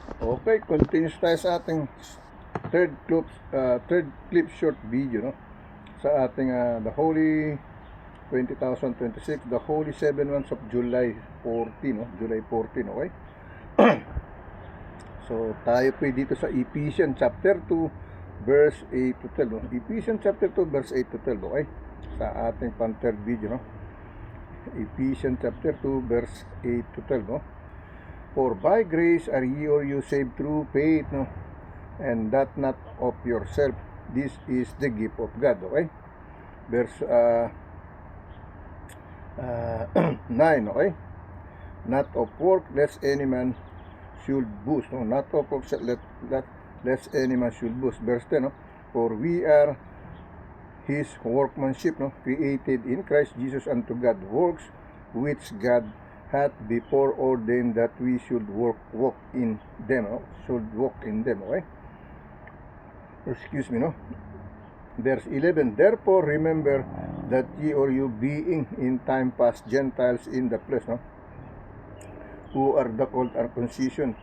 Okay, continuous tayo sa ating third clip short video, no? Sa ating The Holy 2026, The Holy 7 Months of July 14, no? July 14, okay? So, tayo po dito sa Ephesians chapter 2, verse 8 to 12, no? Ephesians chapter 2, verse 8 to 12, okay? Sa ating third video, no? Ephesians chapter 2, verse 8 to 12, no? For by grace are ye or you saved through faith, no? And that not of yourself. This is the gift of God, okay? Verse 9, okay? Not of work, lest any man should boast, no? Not of work, lest any man should boast. Verse 10, no? For we are his workmanship, no? Created in Christ Jesus unto God works, which God hath before ordained that we should walk in them, no? Should walk in them, okay? Excuse me, no? Verse 11, therefore remember that ye or you being in time past Gentiles in the flesh, no? Who are the called circumcision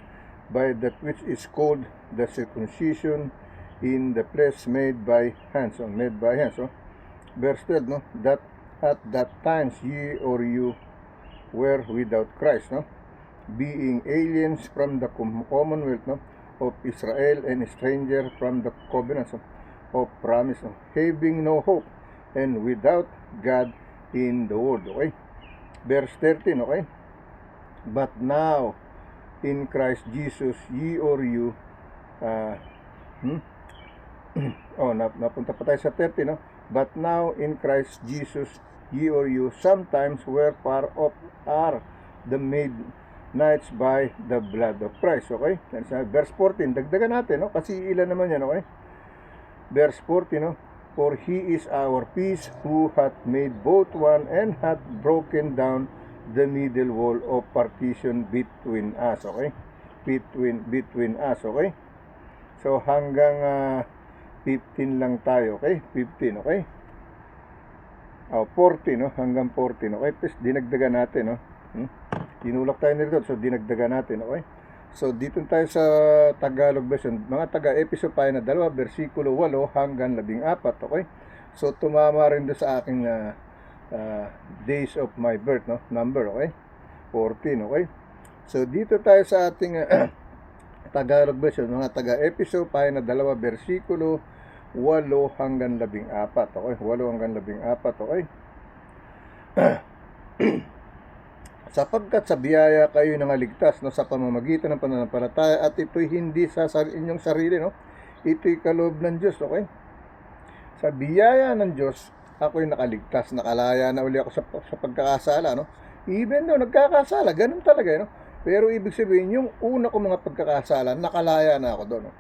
by that which is called the circumcision in the flesh made by hands, no? Made by hands, no? Verse 12, no? That at that times ye or you were without Christ, no? Being aliens from the commonwealth, no? Of Israel and stranger from the covenants of promise, no? Having no hope and without God in the world, okay? Verse 13, okay? But now in Christ Jesus ye or you napunta pa tayo sa 30, no? But now in Christ Jesus ye or you sometimes were far off are the made nights by the blood of Christ, okay? Verse 14, dagdagan natin, no? Kasi ilan naman yan, okay? Verse 14, no? For he is our peace, who hath made both one and hath broken down the middle wall of partition between us, okay? Between us, okay? So hanggang 15 lang tayo, okay? 15, okay? 40, no? Hanggang 14, okay? Please, dinagdagan natin, no? Tinulak tayo nito, so dinagdagan natin, okay? So dito tayo sa Tagalog version, mga taga-episode tayo na 2, versikulo 8 hanggang 14, okay? So tumama rin doon sa aking days of my birth, no? Number, okay? 14, okay? So dito tayo sa ating Tagalog version, mga taga-episode tayo na 2, versikulo 8 hanggang 14, okay? 8 hanggang 14, okay? Sapagkat sa biyaya kayo nangaligtas, no, sa pamamagitan ng pananampalataya, at ito'y hindi sa inyong sarili, no? Ito'y kaloob ng Diyos, okay? Sa biyaya ng Diyos, ako'y nakaligtas, nakalaya na uli ako sa pagkakasala, no? Even though nagkakasala, ganun talaga, no? Pero ibig sabihin, yung una ko mga pagkakasala, nakalaya na ako doon, no?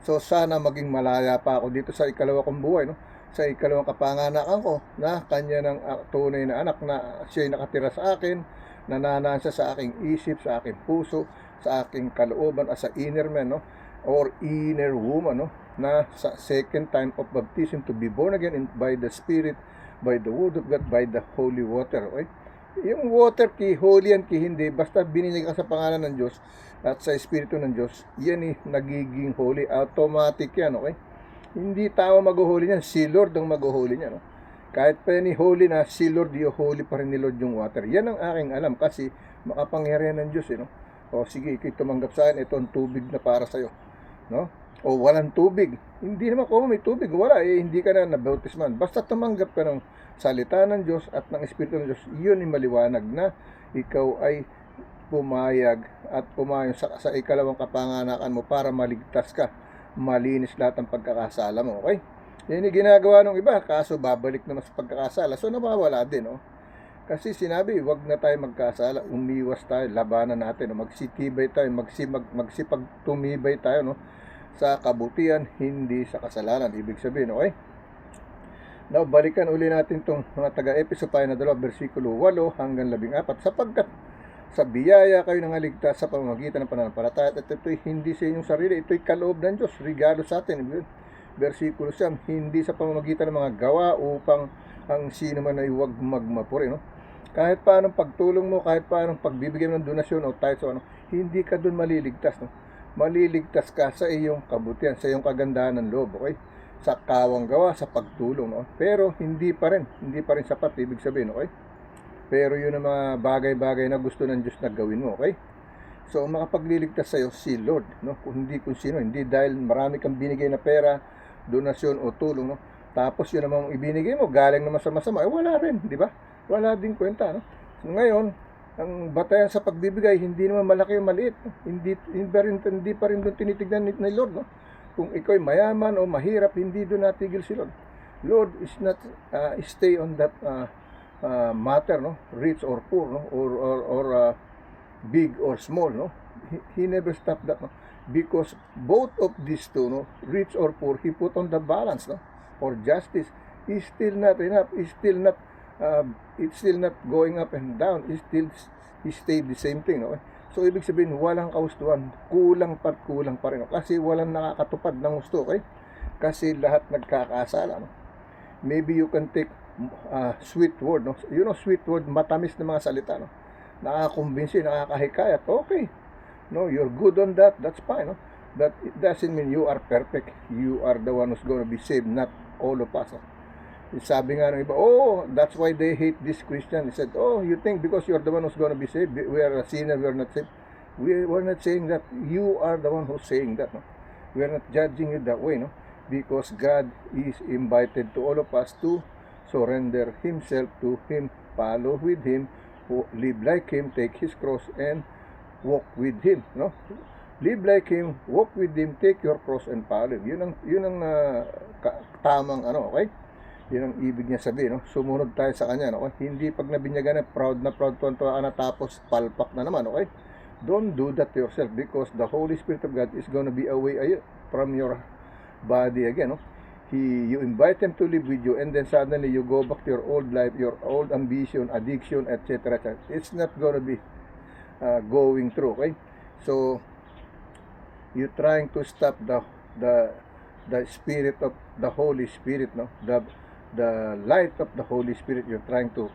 So sana maging malaya pa ako dito sa ikalawa kong buhay, no? Sa ikalawang kapanganakan ko, na kanya ng tunay na anak, na siya'y nakatira sa akin, nananasa sa aking isip, sa aking puso, sa aking kalooban, as a inner man, no? Or inner woman, no? Na sa second time of baptism, to be born again by the Spirit, by the word of God, by the holy water, okay? Yung water, ki holy yan, ki hindi, basta binigay ka sa pangalan ng Diyos at sa Espiritu ng Diyos, yan nagiging holy, automatic yan, okay? Hindi tao mag-holy yan, si Lord ang mag-holy niya, no? Kahit pa ni holy na, si Lord, yung holy pa rin ni Lord yung water. Yan ang aking alam, kasi makapangyarihan ng Diyos, no? O sige, ikay tumanggap sa akin, ito ang tubig na para sa'yo, no? O walang tubig, hindi naman kung may tubig, wala, hindi ka na nabautisman. Basta tumanggap ka ng salita ng Diyos at ng Espiritu ng Diyos, yun ay maliwanag na ikaw ay pumayag at pumayag sa ikalawang kapanganakan mo para maligtas ka, malinis lahat ng pagkakasala mo, okay? Yan yung ginagawa ng iba, kaso babalik naman sa pagkakasala, so nawawala din, no? Kasi sinabi, wag na tayo magkasala, umiwas tayo, labanan natin, no? Magsitibay tayo, magsipagtumibay tayo, no? Sa kabutihan, hindi sa kasalanan, ibig sabihin, okay? Now, balikan uli natin itong mga taga-episode tayo na 2, versikulo 8 hanggang 14, sapagkat sa biyaya kayo nangaligtas sa pamamagitan ng pananampalataya, at ito'y hindi sa inyong sarili, ito'y kaloob ng Diyos, regalo sa atin. Versikulo 9, hindi sa pamamagitan ng mga gawa upang ang sino man ay huwag magmapuri, no? Kahit paanong pagtulong mo, kahit paanong pagbibigay ng donasyon o tithes o ano, hindi ka doon maliligtas, no? maliligtas ka sa iyong kabutihan, sa iyong kagandahan ng loob, okay? Sa kawang gawa, sa pagtulong, no? Pero hindi pa rin sapat, ibig sabihin, okay? Pero yun ang mga bagay-bagay na gusto ng Diyos na gawin mo, okay? So, makapagliligtas sa'yo si Lord, no? Kung sino, hindi dahil marami kang binigay na pera, donasyon o tulong, no? Tapos yun namang ibinigay mo, galing naman sa masama, wala rin, di ba? Wala din kwenta, no? So, ngayon, ang batayan sa pagbibigay, hindi naman malaki o maliit, no? Hindi pa rin doon tinitignan ni Lord, no? Kung ikaw ay mayaman o mahirap, hindi doon natigil si Lord. Lord is not stay on that matter, no? Rich or poor, no? Or big or small, no? He never stopped that, no? Because both of these two, no, rich or poor, he put on the balance, no, for justice. Is still not enough. Is still not it's still not going up and down. He stayed the same thing, no? So ibig sabihin walang kahustuhan, kulang pa rin, no? Kasi walang nakakatupad ng gusto, okay? Kasi lahat nagkakasala, no? Maybe you can take sweet word, no? You know, sweet word, matamis na mga salita, no? Nakakakumbinsi, nakakahikayat, okay. No, you're good on that, that's fine, no? But it doesn't mean you are perfect. You are the one who's going to be saved, not all of us, no? Sabi nga ng iba, oh, that's why they hate this Christian. He said, oh, you think because you're the one who's going to be saved, we are a sinner, we are not saved. We're not saying that. You are the one who's saying that, no? We are not judging you that way, no? Because God is invited to all of us to surrender Himself to Him, follow with Him, live like Him, take His cross, and walk with Him, no? Live like Him, walk with Him, take your cross and follow Him. Yun ang tamang ano, okay? Yun ang ibig niya sabihin, no? Sumunod tayo sa Kanya, no? Okay? Hindi pag nabinyagan na proud tuwan-tuwa ka na tapos palpak na naman, okay? Don't do that to yourself because the Holy Spirit of God is gonna be away from your body again, no? You invite Him to live with you, and then suddenly you go back to your old life, your old ambition, addiction, etc. It's not gonna be going through, okay? So you're trying to stop the spirit of the Holy Spirit, no? The light of the Holy Spirit. You're trying to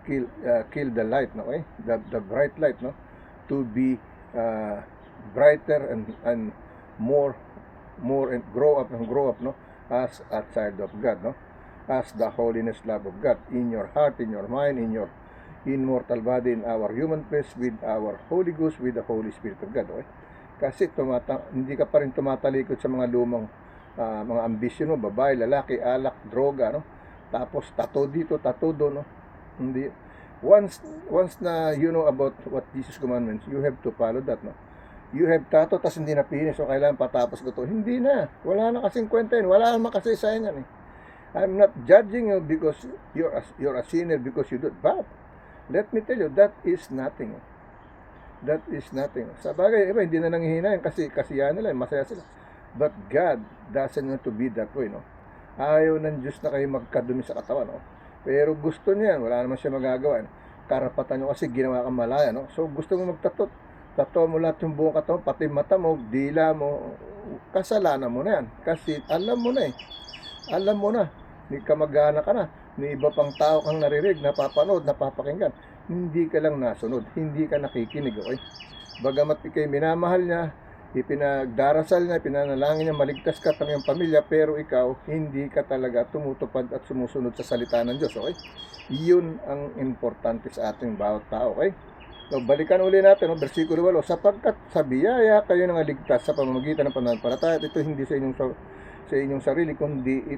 kill the light, no? Okay? The bright light, no? To be brighter and more and grow up, no? As a child of God, no? As the holiness love of God in your heart, in your mind, in your immortal body, in our human flesh, with our Holy Ghost, with the Holy Spirit of God, okay? Kasi hindi ka pa rin tumatalikod sa mga lumang mga ambisyon mo, babae, lalaki, alak, droga, no? Tapos tattoo dito, tattoo doon, no? Hindi. Once na you know about what Jesus commandments, you have to follow that, no? You have tattoo, tas hindi na finish, so kailangan patapos ko to. Hindi na. Wala na kasing kwenta yun. Wala naman kasaysayan yan, eh. I'm not judging you because you're a sinner because you do it. But let me tell you, that is nothing. That is nothing. Sa bagay, iba, hindi na nanghihinayan kasi kasiyahan nila, masaya sila. But God doesn't want to be that way, no? Ayaw ng Diyos na kayo magkadumi sa katawan, no? Pero gusto niya, wala naman siya magagawa. No? Karapatan nyo kasi ginawa kang malaya, no? So gusto mo magtatot. Tato mo lahat yung buong katawan, pati mata mo, dila mo, kasalanan mo na yan. Kasi alam mo na eh. Alam mo na. May kamag-anak ka na. May iba pang tao kang naririnig, napapanood, napapakinggan. Hindi ka lang nasunod. Hindi ka nakikinig, okay? Bagamat ikay minamahal niya, ipinagdarasal niya, pinanalangin niya, maligtas ka ng iyong pamilya, pero ikaw, hindi ka talaga tumutupad at sumusunod sa salita ng Diyos, okay? Yun ang importante sa ating bawat tao, okay? So, balikan uli natin, no? Versikulo 8, sapagkat sa biyaya kayo nang ligtas sa pamamagitan ng pananampalataya, at ito hindi sa inyong sarili, kundi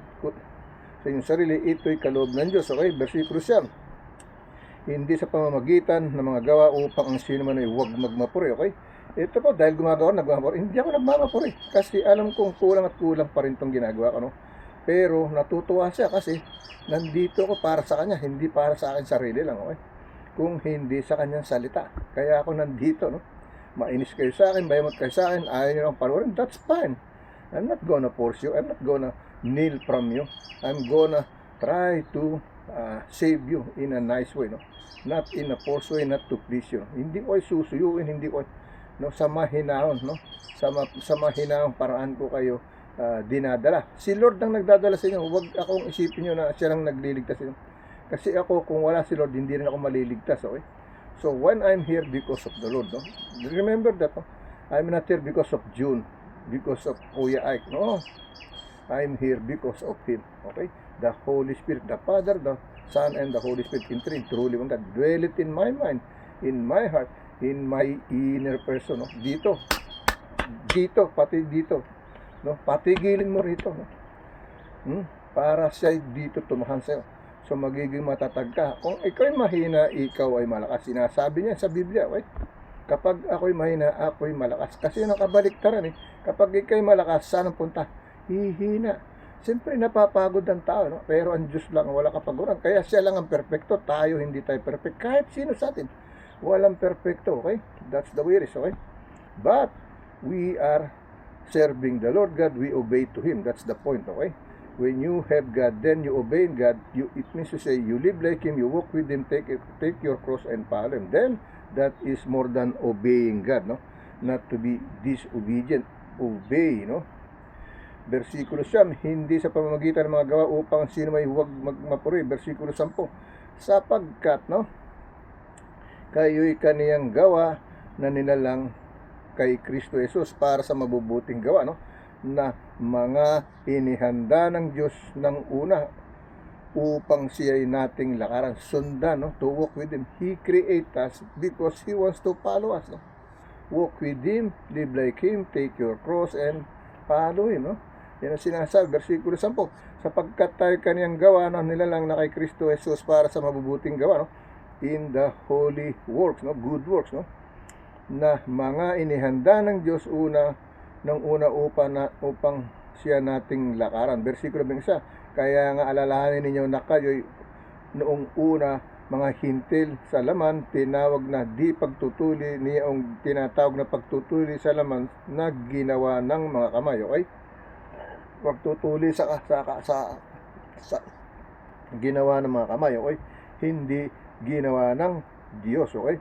sa inyong sarili, ito'y kaloob ng Diyos. Okay, versikulo 9, hindi sa pamamagitan ng mga gawa upang ang sino man ay huwag magmapuri. Okay, ito po, dahil nagmamapuri, hindi ako nagmamapuri kasi alam kong kulang pa rin itong ginagawa ko, no? Pero natutuwa siya kasi nandito ako para sa kanya, hindi para sa akin sarili lang, okay? Kung hindi sa kanyang salita. Kaya ako nandito, no? Mainis kayo sa akin, bayamot kayo sa akin, ayaw nyo lang panoorin, that's fine. I'm not gonna force you, I'm not gonna kneel from you. I'm gonna try to save you in a nice way, no? Not in a forced way, not to please you. Hindi ko ay susuyuin, hindi ko ay, no, sa mahinahon, no? Sa mahinahong paraan ko kayo dinadala. Si Lord ang nagdadala sa inyo. Huwag akong isipin nyo na siya lang nagliligtas sa inyo. Kasi ako, kung wala si Lord, hindi rin ako maliligtas, okay? So, when I'm here because of the Lord, no? Remember that, no? I'm not here because of June, because of Kuya Ike. No, I'm here because of Him. Okay? The Holy Spirit, the Father, the Son, and the Holy Spirit in three, truly one God. Dwell it in my mind, in my heart, in my inner person. No? Dito, pati dito. No? Patigilin mo rito. No? Para siya dito tumahan sa'yo. So magiging matatag ka. Kung ikaw'y mahina, ikaw ay malakas. Sinasabi niya sa Biblia, okay? Kapag ako'y mahina, ako'y malakas. Kasi nakabaliktaran eh. Kapag ikaw'y malakas, saan ang punta? Hihina. Siyempre napapagod ang tao, no? Pero ang Diyos lang, wala kapaguran. Kaya siya lang ang perfecto. Tayo hindi tayo perfect. Kahit sino sa atin, walang perfecto, okay? That's the way it is, okay? But we are serving the Lord God. We obey to Him. That's the point, okay? When you have God, then you obey God. It means to say, you live like Him, you walk with Him, take your cross and follow Him. Then, that is more than obeying God, no? Not to be disobedient. Obey, no? Versikulo 9, hindi sa pamamagitan ng mga gawa upang sino may huwag magmapuri. Versikulo 10, sapagkat, no? Kayo'y kaniyang gawa na nilalang kay Kristo Jesus para sa mabubuting gawa, no? Na mga inihanda ng Diyos ng una upang siya'y nating lakaran, sundan, no? To walk with Him. He created us because He wants to follow us, no? Walk with Him, live like Him, take your cross and follow Him, no? Yan ang sinasabi, versikulo 10, sapagkat tayo kaniyang gawa na nilalang na kay Kristo Jesus para sa mabubuting gawa, no? In the holy works, no? Good works, no? Na mga inihanda ng Diyos una upang siya nating lakaran. Versikulo 21, kaya nga alalahanin ninyo na kayo'y noong una mga hintil sa laman, tinawag na di pagtutuli, niyong tinatawag na pagtutuli sa laman na ginawa ng mga kamay, okay? Pagtutuli sa ginawa ng mga kamay, okay? Hindi ginawa ng Diyos, okay?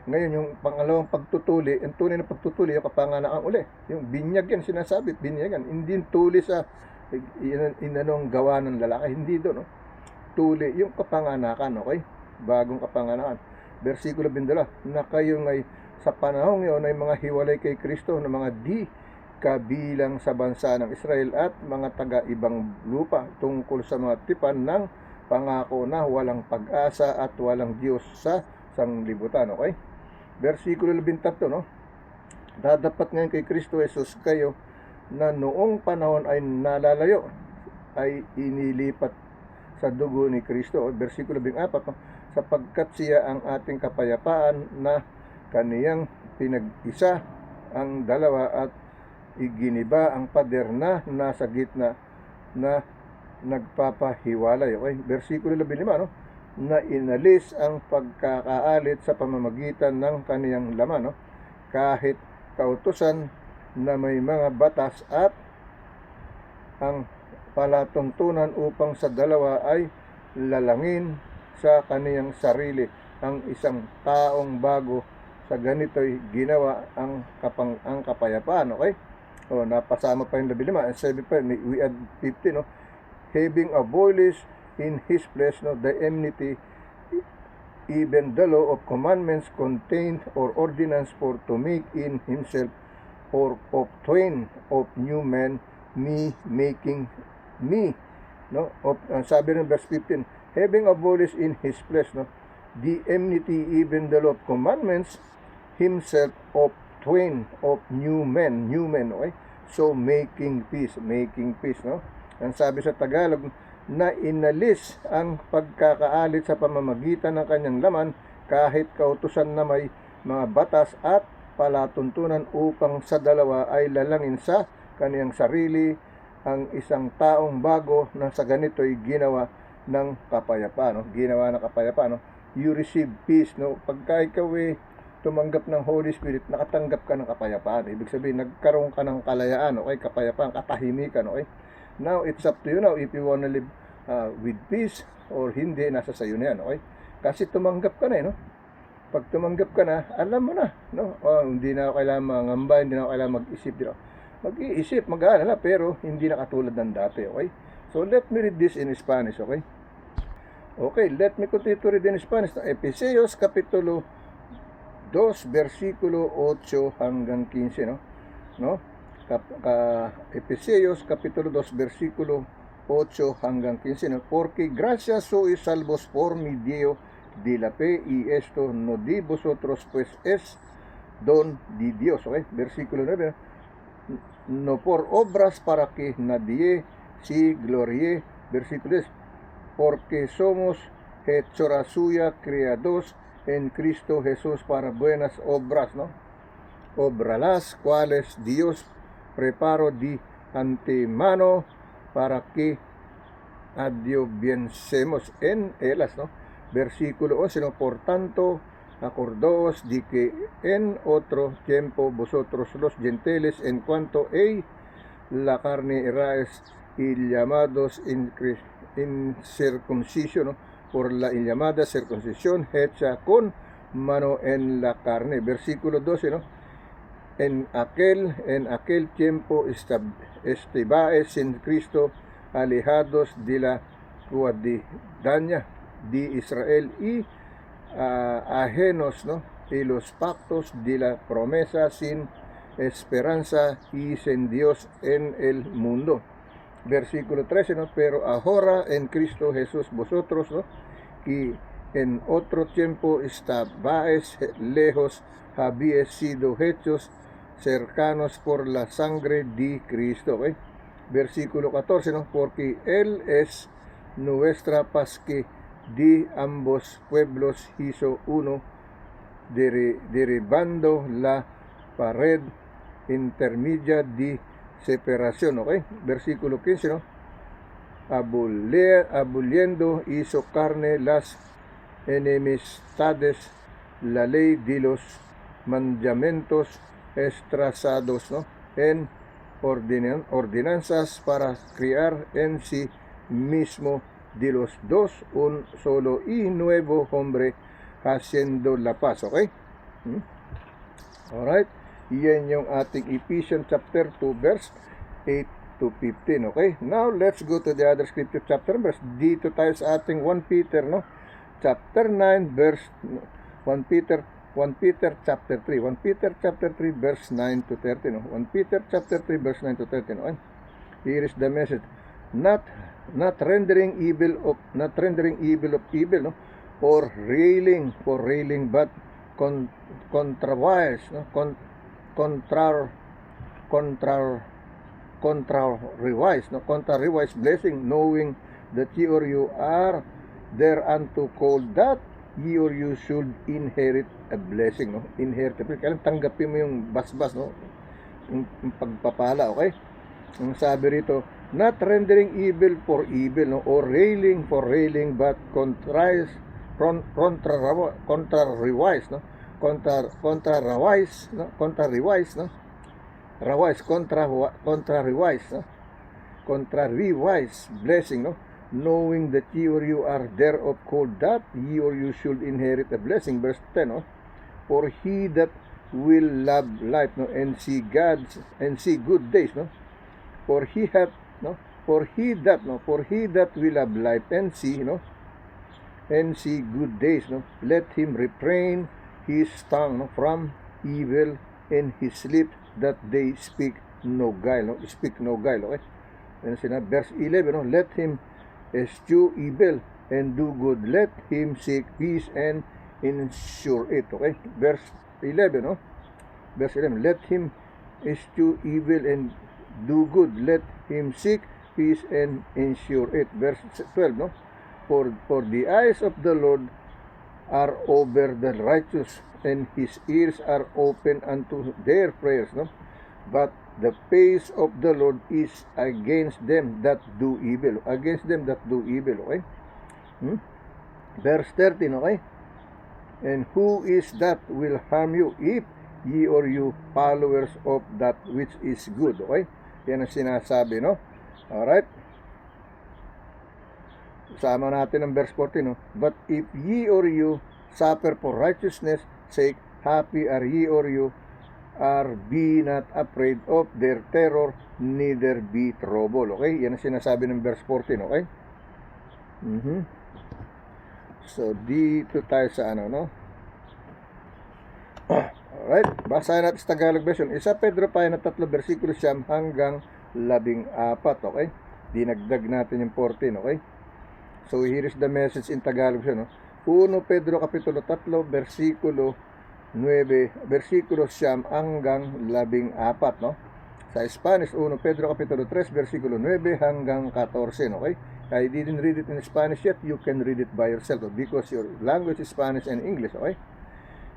Ngayon, yung pangalawang pagtutuli, ang tunay na pagtutuli, yung kapanganakan uli. Yung binyag yan, sinasabi, binyag yan. Hindi tuli sa inanong gawa ng lalaki. Hindi doon, no? Tuli, yung kapanganakan, okay? Bagong kapanganakan. Versikulo 22, na kayo ngay sa panahong yun ay mga hiwalay kay Kristo na mga di kabilang sa bansa ng Israel at mga taga-ibang lupa tungkol sa mga tipan ng pangako na walang pag-asa at walang Diyos sa sanglibutan, okay? Versikulo 13, no? Dadapat ngayon kay Kristo Jesus kayo na noong panahon ay nalalayo, ay inilipat sa dugo ni Kristo. Versikulo 14, no? Sapagkat siya ang ating kapayapaan na kaniyang pinag-isa ang dalawa at iginiba ang pader na nasa gitna na nagpapahiwalay, okay? Versikulo 15, no? Na inalis ang pagkakaalit sa pamamagitan ng kaniyang laman, no? Kahit kautusan na may mga batas at ang palatuntunan upang sa dalawa ay lalangin sa kaniyang sarili ang isang taong bago, sa ganito'y ginawa ang kapayapaan, okay? O, napasama pa yung 15, and 7 pa, we add 15, no? Having abolished in His flesh, no, the enmity, even the law of commandments contained or ordinance, for to make in Himself or of twain of new men, me making me, no? Sabi ng verse 15, having abolished in His flesh, no, the enmity, even the law of commandments, Himself of twain of new men, okay? So making peace, no? Ang sabi sa Tagalog, na inalis ang pagkakaalit sa pamamagitan ng kanyang laman, kahit kautusan na may mga batas at palatuntunan upang sa dalawa ay lalangin sa kaniyang sarili ang isang taong bago na sa ganito'y ginawa ng kapayapaan, no? Ginawa ng kapayapaan, no? You receive peace, no? Pagka ikaw tumanggap ng Holy Spirit, nakatanggap ka ng kapayapaan. Ibig sabihin, nagkaroon ka ng kalayaan, okay? Kapayapaan, katahimikan, okay? Now, it's up to you now if you wanna live with peace or hindi, nasa sayo na yan, okay? Kasi tumanggap ka na, no? Pag tumanggap ka na, alam mo na, no? Hindi na ako kailangan mangamba, hindi na ako kailangan mag-isip, mag-iisip, mag-aalala, pero hindi na katulad ng dati, okay? So, let me read this in Spanish, okay? Okay, let me continue to read in Spanish. Efesios Kapitulo 2, versikulo 8 hanggang 15, no? Efesios capítulo 2, versikulo 8 hanggang 15, no? Porque gracias sois salvos por medio de la fe, y esto no de vosotros, pues es don de Dios, ¿okay? Versículo 9, no por obras para que nadie se gloríe. Versículo 10, porque somos hechura suya, creados en Cristo Jesús para buenas obras, ¿no? Obras las cuales Dios preparó de antemano para que adiobiensemos en ellas, ¿no? Versículo 11, ¿no? Por tanto, acordaos de que en otro tiempo vosotros los gentiles, en cuanto a la carne, erais llamados en circuncisión, ¿no? Por la llamada circuncisión hecha con mano en la carne. Versículo 12, ¿no? En aquel tiempo estabais en Cristo, alejados de la ciudadanía de Israel y ajenos, ¿no? Y los pactos de la promesa, sin esperanza y sin Dios en el mundo. Versículo 13, ¿no? Pero ahora en Cristo Jesús vosotros, ¿no? Que en otro tiempo estabais lejos, habíais sido hechos cercanos por la sangre de Cristo, ¿eh? Versículo 14, ¿no? Porque Él es nuestra paz, que de ambos pueblos hizo uno, derribando la pared intermedia de separación, ¿ok? Versículo 15, ¿no? Aboliendo hizo carne las enemistades, la ley de los mandamientos trazados, ¿no? En ordenanzas, para crear en sí mismo de los dos un solo y nuevo hombre, haciendo la paz, ¿ok? Alright, yan yung ating Ephesians chapter 2 verse 8 to 15, okay? Now, let's go to the other scripture chapter verse. Dito tayo sa ating 1 Peter, no? Chapter 9 verse 1 Peter chapter 3. 1 Peter chapter 3 verse 9 to 13, no? 1 Peter chapter 3 verse 9 to 13, okay? Here is the message. Not rendering evil of evil, no? Or railing for railing, but contrariwise, no? Contrariwise blessing, knowing that ye or you are thereunto called, that ye or you should inherit a blessing, no? Inherit. Kailan tanggapin mo yung basbas, no? Yung pagpapala, okay? Ang sabi rito, not rendering evil for evil, no? Or railing for railing, but contrariwise, no? Contrariwise, no? Contrariwise blessing, no? Knowing that ye or you are thereof called, that ye or you should inherit a blessing. Verse 10, no? For he that will love life, no? And see good days, no? For he that will love life and see, no? And see good days, no? Let him refrain his tongue, no? From evil, and his lips that they speak no guile, no? Speak no guile, okay? And sinabi, verse 11, no? Let him eschew evil and do good. Let him seek peace and ensure it, okay? Verse 11, no? Verse 11, let him eschew evil and do good. Let him seek peace and ensure it. Verse 12, no? For the eyes of the Lord are over the righteous, and his ears are open unto their prayers, no? But the face of the Lord is against them that do evil. Against them that do evil, okay? Verse 13, okay? And who is that will harm you, if ye or you followers of that which is good, okay? Yan ang sinasabi, no? Alright? Sama natin ang verse 14, no? But if ye or you suffer for righteousness' sake, happy are ye or you are, be not afraid of their terror, neither be troubled. Okay? Yan ang sinasabi ng verse 14, okay? So, dito tayo sa ano, no? Alright, basahin natin sa Tagalog version. 1 Pedro 5:3, versikulo 9 hanggang 14, okay? Dinagdag natin yung 14, okay? So here is the message in Tagalog version, no? 1 Pedro kapitulo 3, versikulo 9, versikulo 9 hanggang 14, no? Sa Spanish, 1 Pedro kapitulo 3, versikulo 9 hanggang 14, okay? I didn't read it in Spanish yet. You can read it by yourself because your language is Spanish and English, okay?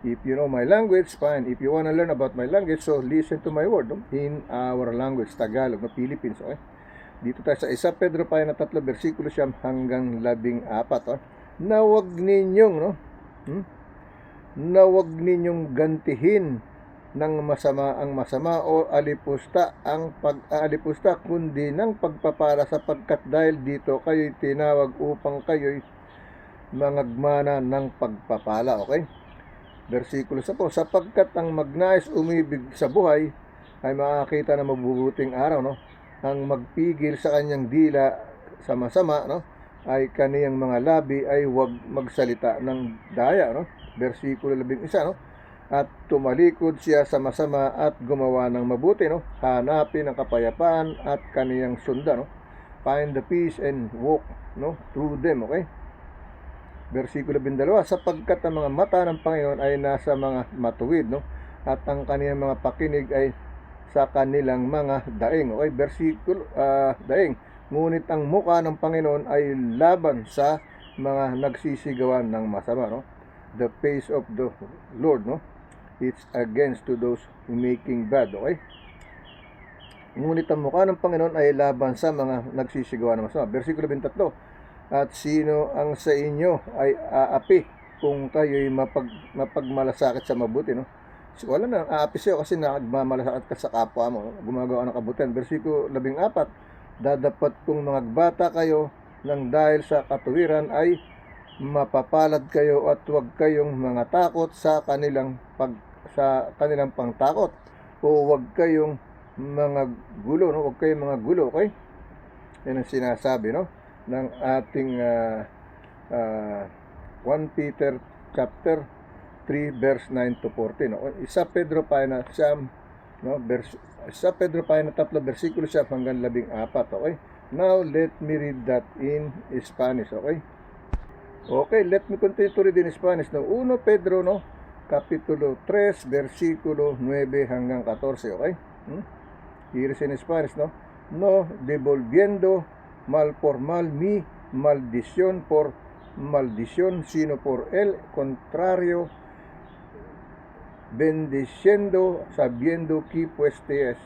If you know my language, fine. If you want to learn about my language, so listen to my word, no? In our language, Tagalog, no? Philippines, okay? Dito tayo sa 1 Pedro 5:3, versikulo 9 hanggang 14, oh. Na wag ninyong, no? Na wag ninyong gantihin ng masama ang masama o alipusta ang pag-alipusta, kundi ng pagpapala, sapagkat dahil dito kayo'y tinawag upang kayo'y mangagmana ng pagpapala, okay? Versikulo 10, sapagkat ang magnais umibig sa buhay ay makakita ng mabubuting araw, no? Ang magpigil sa kanyang dila sa masama, no? Ay kaniyang mga labi ay huwag magsalita ng daya, no? Versikulo 11, no? At tumalikod siya sa masama at gumawa ng mabuti, no? Hanapin ang kapayapaan at kaniyang sundan, no? Find the peace and walk, no, through them, okay? Versikulo 12, sapagkat ang mga mata ng Panginoon ay nasa mga matuwid, no? At ang kaniyang mga pakinig ay sa kanilang mga daing, okay? Versikulo daing, ngunit ang mukha ng Panginoon ay laban sa mga nagsisigawan ng masama, no? The face of the Lord, no? It's against to those who making bad, okay? Ngunit ang mukha ng Panginoon ay laban sa mga nagsisigawan ng masama. Versikulo 23, at sino ang sa inyo ay aapi kung kayo'y mapagmalasakit sa mabuti, no? So, wala na, aapi sa'yo kasi nagmamalasakit ka sa kapwa mo, no? Gumagawa ng kabutihan. Versikulo 14, dadapat kung magbata kayo nang dahil sa katuwiran ay mapapalad kayo at huwag kayong mga takot sa kanilang pangtakot, o huwag kayong mga gulo, no? Huwag kayong mga gulo, okay? Yan ang sinasabi, no, ng ating 1 Peter chapter 3 verse 9 to 14, no? 1 Pedro 5, no, 1 Pedro 5:3, versikulo 9 hanggang 14, okay? Now let me read that in Spanish, okay? Okay, let me continue to read in Spanish, no? 1 Pedro, no, kapitulo 3, versikulo 9 hanggang 14, okay? Here is in Spanish, no? No devolviendo mal por mal ni maldición por maldición, sino por el contrario, bendiciendo, sabiendo que pues te es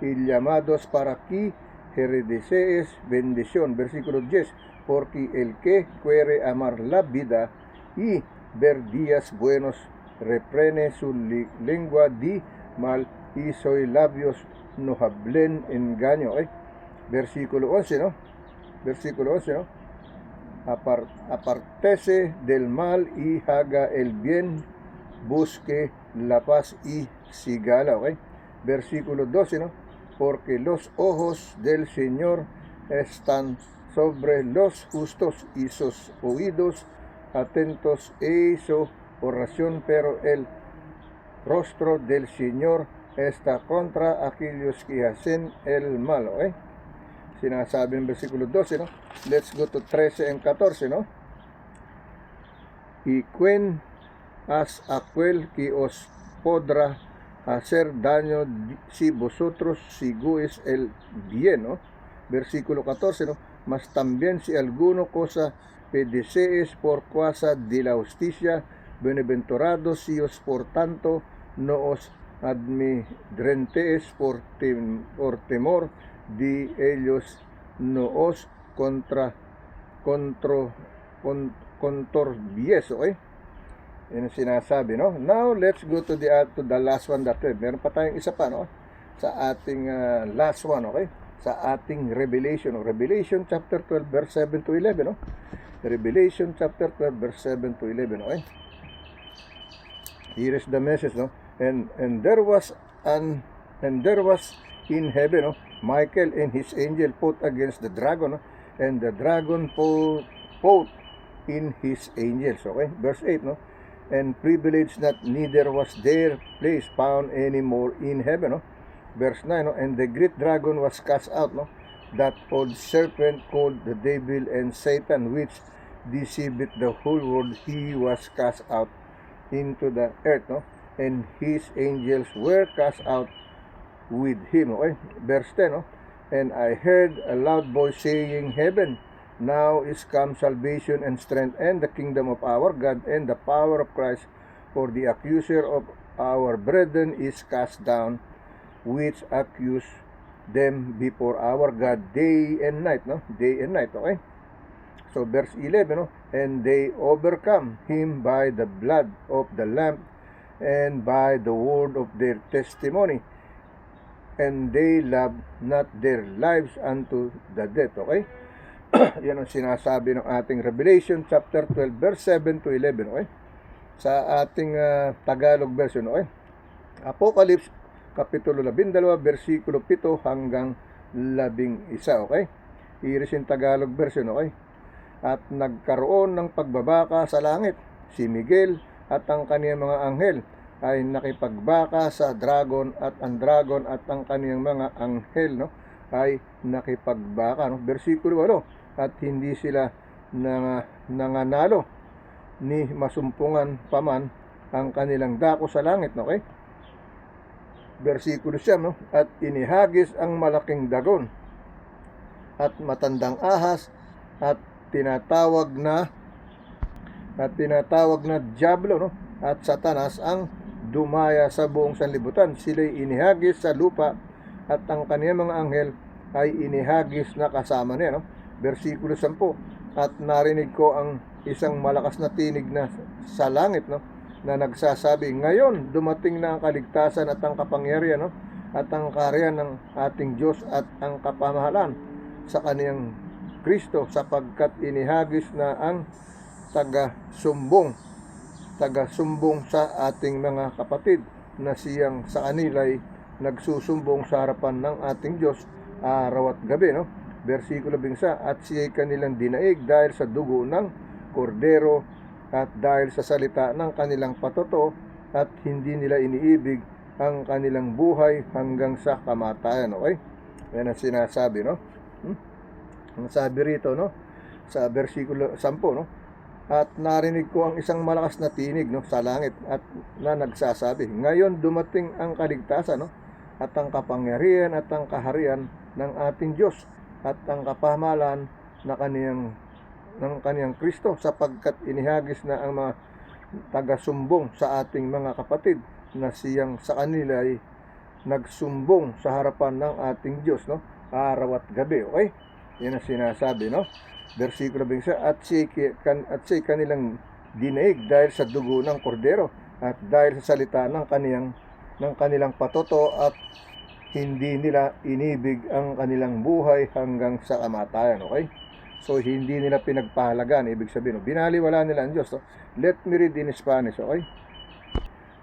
y llamados para que heredees bendición. Versículo 10, porque el que quiere amar la vida y ver días buenos, reprene su lengua de mal y sus labios no hablen engaño. Versículo 11, ¿no? Versículo 11, ¿no? Apartese del mal y haga el bien, busque la paz y sígala, ¿ok? Versículo 12, ¿no? Porque los ojos del Señor están sobre los justos y sus oídos atentos a su oración, pero el rostro del Señor está contra aquellos que hacen el mal, ¿eh? Sinasabi ng versikulo 12, no? Let's go to 13 and 14, no? Y quen as aquel que os podrá hacer daño si vosotros sigues el bien, ¿no? Versículo 14, ¿no? Mas también si alguno cosa pedesees por causa de la justicia, bienaventurados si os por tanto no os admirenteis por temor de ellos, no os contorbies, okay? Yan ang sinasabi, no? Now, let's go to the last one that meron pa tayong isa pa, no? Sa ating last one, okay? Sa ating Revelation, no? Revelation chapter 12, verse 7 to 11, no? Revelation chapter 12, verse 7 to 11, okay? Here is the message, no? And there was in heaven, no, Michael and his angel fought against the dragon, no? And the dragon fought in his angels, okay? Verse 8, no? and privilege that neither was their place found anymore in heaven. No? Verse 9, no? And the great dragon was cast out, no? That old serpent called the devil and Satan, which deceived the whole world. He was cast out into the earth, no? And his angels were cast out with him. Okay? Verse 10, no? And I heard a loud voice saying, Heaven, now is come salvation and strength and the kingdom of our God and the power of Christ, for the accuser of our brethren is cast down, which accuse them before our God day and night, no? Day and night, okay? So verse 11, no? And they overcome him by the blood of the Lamb and by the word of their testimony, and they love not their lives unto the death, okay? Yan ang sinasabi ng ating Revelation chapter 12 verse 7 to 11, okay? Sa ating Tagalog version, okay? Apocalypse kapitulo 12 versikulo 7 hanggang 11, okay? Iris in Tagalog version, okay? At nagkaroon ng pagbabaka sa langit. Si Miguel at ang kaniyang mga anghel ay nakipagbaka sa dragon, at ang dragon at ang kaniyang mga anghel, no, ay nakipagbaka, no? Versikulo 8, at hindi sila nanganalo ni masumpungan paman ang kanilang dako sa langit, no? Okay? Versikulo 9, no? At inihagis ang malaking dagon at matandang ahas at tinatawag na Diablo, no? At Satanas ang dumaya sa buong sanlibutan. Sila'y inihagis sa lupa, at ang kaniyang mga anghel ay inihagis na kasama niya, no? Versikulo 10, at narinig ko ang isang malakas na tinig na sa langit, no, na nagsasabi, ngayon dumating na ang kaligtasan at ang kapangyarihan, no, at ang kaharian ng ating Diyos at ang kapamahalan sa kaniyang Kristo, sapagkat inihagis na ang taga-sumbong sa ating mga kapatid, na siyang sa kanila'y nagsusumbong sa harapan ng ating Diyos araw at gabi, no? Versikulo 11, at siya'y kanilang dinaig dahil sa dugo ng kordero at dahil sa salita ng kanilang patoto, at hindi nila iniibig ang kanilang buhay hanggang sa kamatayan, okay? Yan ang sinasabi, no? Ang sabi rito, no, sa versikulo 10, no, at narinig ko ang isang malakas na tinig, no, sa langit, at na nagsasabi, ngayon dumating ang kaligtasan, no, at ang kapangyarihan at ang kaharian ng ating Diyos at ang kapamahalan ng kaniyang Kristo, sapagkat inihagis na ang mga taga-sumbong sa ating mga kapatid, na siyang sa kanila ay nagsumbong sa harapan ng ating Diyos, no, araw at gabi, okay? Yan ang sinasabi, no? Versikulo 11, at siya kanilang dinaig dahil sa dugo ng kordero at dahil sa salita ng kanilang patoto, at hindi nila inibig ang kanilang buhay hanggang sa kamatayan, okay? So hindi nila pinagpahalagan, ibig sabihin, no? Binaliwala nila ang Diyos, no? Let me read in Spanish, okay?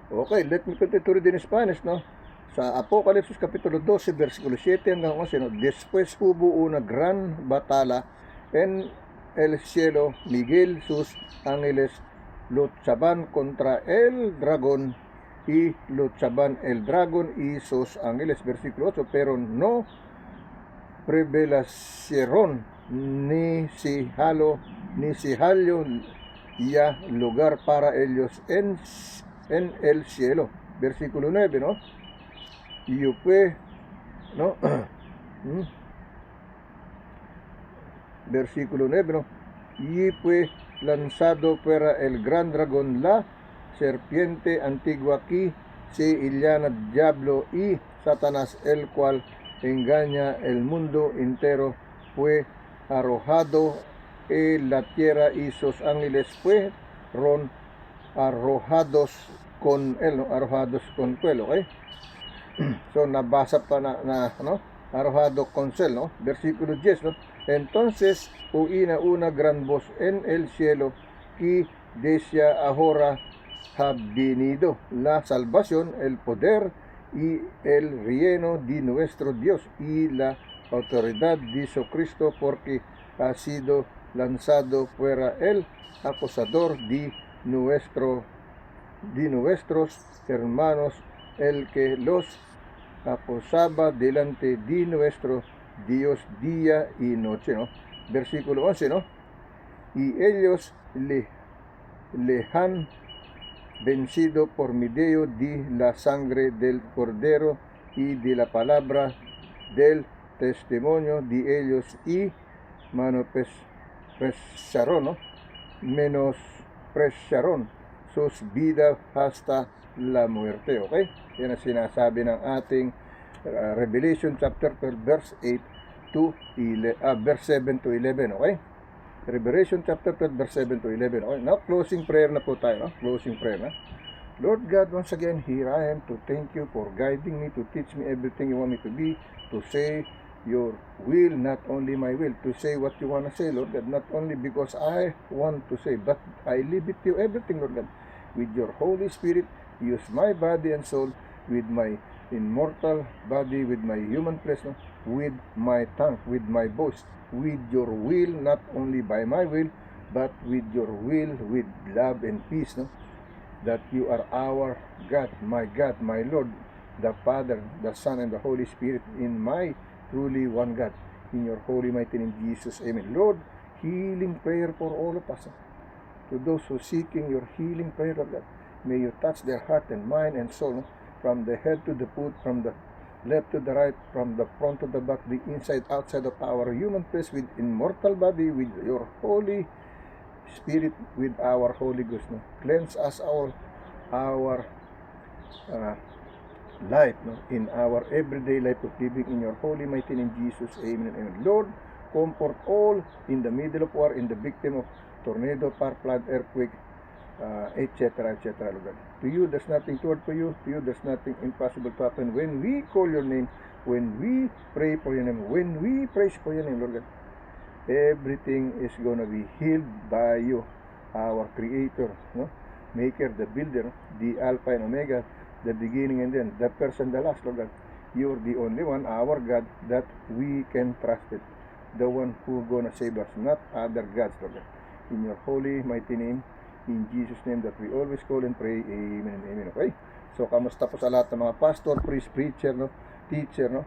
Okay, let me continue to read in Spanish, no? Sa Apocalipsis kapitulo 12 versikulo 7 hanggang 11, no? Después hubo una gran batalla en el cielo, Miguel, sus ángeles luchaban contra el dragón, y luchaban el dragón y sus ángeles. Versículo 8, pero no prevalecieron ni si halo ya lugar para ellos en el cielo. Versículo 9, no? Y fue, no, versículo 9, no, y fue lanzado fuera el gran dragón, la serpiente antigua, que se llama Diablo y Satanás, el cual engaña el mundo entero. Fue arrojado en la tierra y sus ángeles fueron arrojados con él, no? Arrojados con él, okay? So nabasa pa na no, arrojado con él, no? Versículo 10, no? Entonces oí una gran voz en el cielo que decía, ahora ha venido la salvación, el poder y el reino de nuestro Dios y la autoridad de Jesucristo, porque ha sido lanzado fuera el acusador de nuestros de nuestros hermanos, el que los acusaba delante de nuestro Dios día y noche, ¿no? Versículo 11, ¿no? Y ellos le han vencido por medio de la sangre del Cordero y de la palabra del testimonio de ellos, y menospreciaron sus vidas hasta la muerte. Okay? Yan ang sinasabi ng ating Revelation chapter 12 verse 8 to verse 7 to 11. Okay? Revelation chapter 12 verse 7 to 11. Okay? Now, closing prayer na po tayo. No? Closing prayer na. Lord God, once again, here I am to thank you for guiding me, to teach me everything you want me to be, to say your will, not only my will, to say what you want to say, Lord God, not only because I want to say, but I leave it to you everything, Lord God. With your Holy Spirit, use my body and soul, with my immortal body, with my human flesh, no? With my tongue, with my voice, with your will, not only by my will, but with your will, with love and peace, no? That you are our God, my Lord, the Father, the Son, and the Holy Spirit, in my truly one God. In your holy mighty name, Jesus, amen. Lord, healing prayer for all of us. To those who seeking your healing prayer, Lord God, may you touch their heart and mind and soul, from the head to the foot, from the left to the right, from the front to the back, the inside, outside of our human flesh, with immortal body, with your Holy Spirit, with our Holy Ghost. No? Cleanse us our life, no? In our everyday life of living, in your holy mighty name, Jesus, amen and amen. Lord, comfort all in the middle of war, in the victim of tornado, fire, flood, earthquake, etc., etc. Lord God. To you, there's nothing too hard for you. To you, there's nothing impossible to happen. When we call your name, when we pray for your name, when we praise for your name, Lord God, everything is gonna be healed by you, our Creator, no? Maker, the Builder, the Alpha and Omega, the beginning and the end, the first and the last, Lord God. You're the only one, our God, that we can trust it. The one who gonna save us, not other gods, Lord God. In your holy, mighty name, in Jesus' name that we always call and pray, amen and amen. Okay? So, kamusta po sa lahat ng mga pastor, priest, preacher, no? Teacher, no?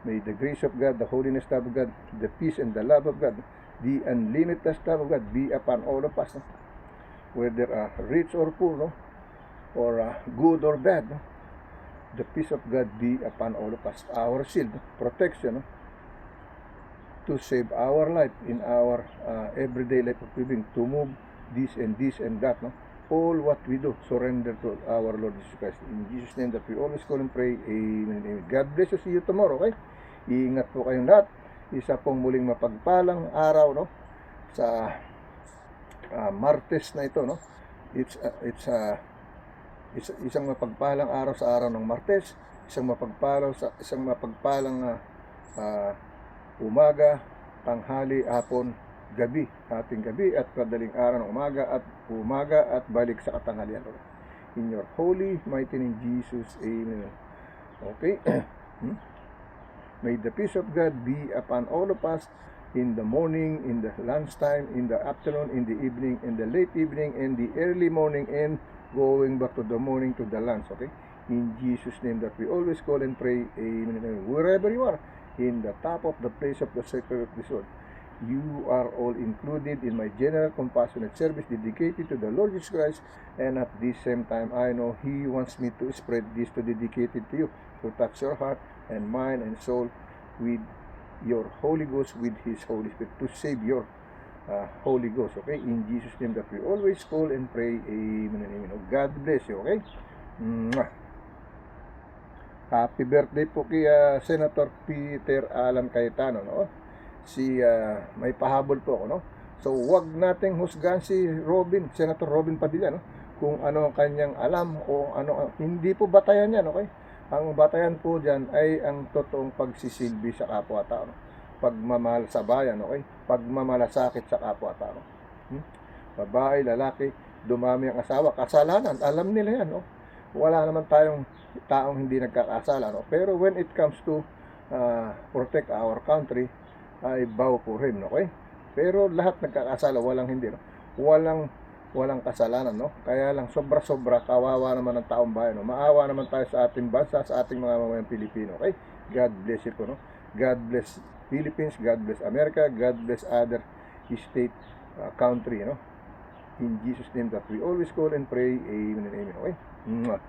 May the grace of God, the holiness of God, the peace and the love of God, the unlimited love of God be upon all of us, no? Whether rich or poor, no? Or good or bad, no? The peace of God be upon all of us. Our shield, no? Protection, no? To save our life in our everyday life of living, to move this and that, no? All what we do, surrender to our Lord Jesus Christ. In Jesus' name that we always call and pray, amen and amen. God bless you. See you tomorrow, okay? Iingat po kayong lahat. Isa pong muling mapagpalang araw, no? Sa Martes na ito, no? It's isang mapagpalang araw sa araw ng Martes, isang mapagpalang umaga, tanghali, hapon, gabi, ating gabi at madaling araw ng umaga at balik sa katanghalian. In your holy mighty name, Jesus, amen. Okay. May the peace of God be upon all of us in the morning, in the lunchtime, in the afternoon, in the evening, in the late evening, and the early morning, and going back to the morning to the lunch. Okay? In Jesus' name that we always call and pray, amen. Wherever you are, in the top of the place of the sacred of this world, you are all included in my general compassionate service dedicated to the Lord Jesus Christ, and at the same time, I know He wants me to spread this to dedicate it to you, to touch your heart and mind and soul with your Holy Ghost, with His Holy Spirit, to save your Holy Ghost. Okay? In Jesus' name that we always call and pray, amen and amen. God bless you. Okay? Happy birthday po kay Senator Peter Alan Cayetano, no? May pahabol po ako, no? So, wag nating husgahan si Senator Robin Padilla, no? Kung ano ang kanyang alam o ano, hindi po batayan yan, okay? Ang batayan po dyan ay ang totoong pagsisilbi sa kapwa-tao, no? Pagmamahal sa bayan, okay? Pagmamalasakit sa kapwa-tao. Babae, lalaki, dumami ang asawa, kasalanan, alam nila yan, no? Wala naman tayong taong hindi nagkakasala, no? Pero when it comes to protect our country, ay bow for him, okay? Pero lahat nagkakasala, walang hindi, no? Walang walang kasalanan, no? Kaya lang sobra-sobra, kawawa naman ang taong bayan, no? Maawa naman tayo sa ating bansa, sa ating mga mamamayang Pilipino, okay? God bless you po, no? God bless Philippines, God bless America, God bless other state, country, no? In Jesus' name that we always call and pray, amen and amen, okay? Mwah.